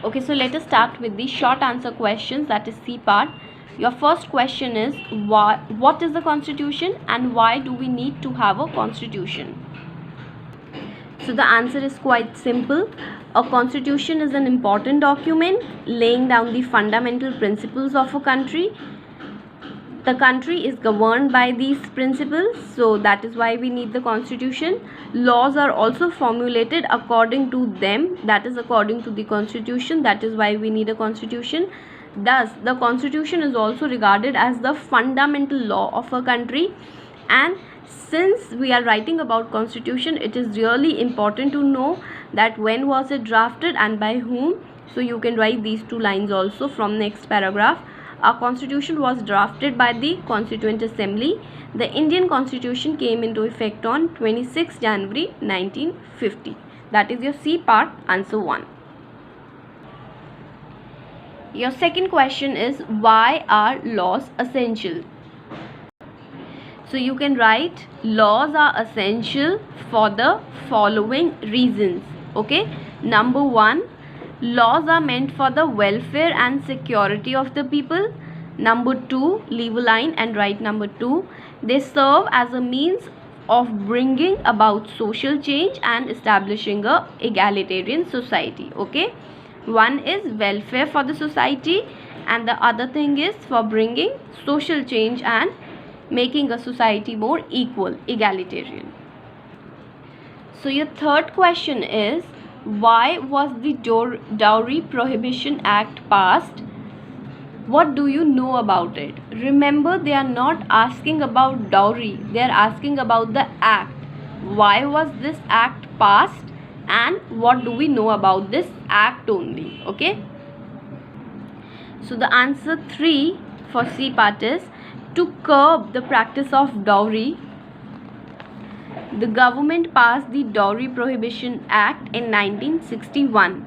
Okay, so let us start with the short answer questions, that is C part. Your first question is what is the constitution and why do we need to have a constitution? So the answer is quite simple. A constitution is an important document laying down the fundamental principles of a country. The country is governed by these principles, so that is why we need the constitution. Laws are also formulated according to them, that is according to the constitution, that is why we need a constitution. Thus the constitution is also regarded as the fundamental law of a country, and since we are writing about constitution, it is really important to know that when was it drafted and by whom. So you can write these two lines also from next paragraph. Our constitution was drafted by the Constituent Assembly. The Indian Constitution came into effect on 26 January 1950. That is your C part, answer 1. Your second question is why are laws essential? So you can write laws are essential for the following reasons. Okay, number 1, laws are meant for the welfare and security of the people. Number 2, leave a line and write number 2. They serve as a means of bringing about social change and establishing a egalitarian society. Okay, one is welfare for the society and the other thing is for bringing social change and making a society more equal, egalitarian. So your third question is why was the Dowry Prohibition Act passed? What do you know about it? Remember, they are not asking about dowry, they are asking about the act. Why was this act passed and what do we know about this act only? Okay, so the answer 3 for C part is to curb the practice of dowry. The government passed the Dowry Prohibition Act in 1961.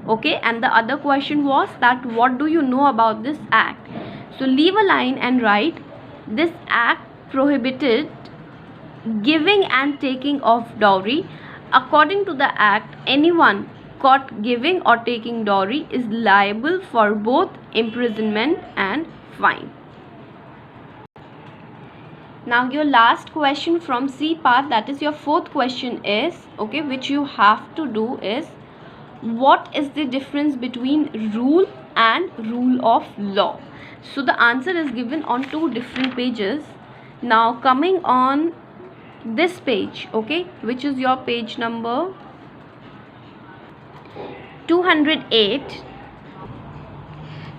Okay, and the other question was that what do you know about this act? So leave a line and write this act prohibited giving and taking of dowry. According to the act, anyone caught giving or taking dowry is liable for both imprisonment and fine. Now your last question from C part, that is your fourth question is, okay, which you have to do is what is the difference between rule and rule of law? So the answer is given on 2 different pages. Now coming on this page, okay, which is your page number 208.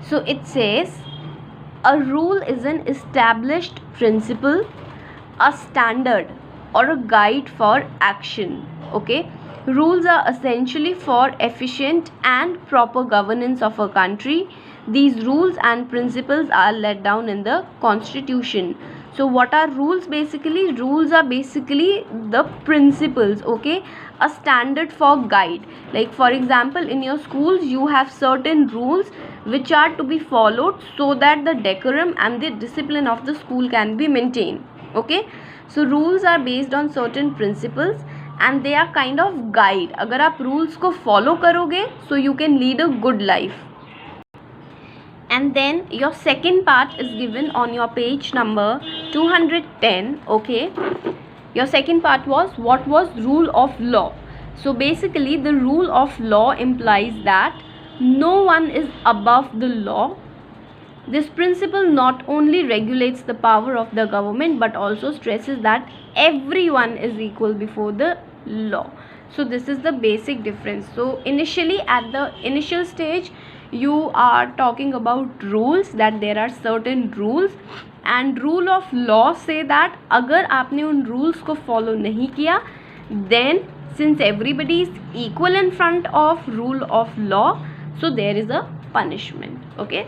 So it says a rule is an established principle, a standard or a guide for action. Okay, rules are essentially for efficient and proper governance of a country. These rules and principles are laid down in the constitution. So what are rules? Basically, rules are basically the principles, okay, a standard for guide. Like for example, in your schools you have certain rules which are to be followed so that the decorum and the discipline of the school can be maintained. Okay, so rules are based on certain principles and they are kind of guide. अगर आप rules को follow करोगे, so you can lead a good life. And then your second part is given on your page number 210. Okay, your second part was what was rule of law. So basically the rule of law implies that no one is above the law. This principle not only regulates the power of the government but also stresses that everyone is equal before the law. So this is the basic difference. So initially at the initial stage you are talking about rules, that there are certain rules, and rule of law say that अगर आपने उन rules को follow नहीं किया, then since everybody is equal in front of rule of law, so there is a punishment. Okay.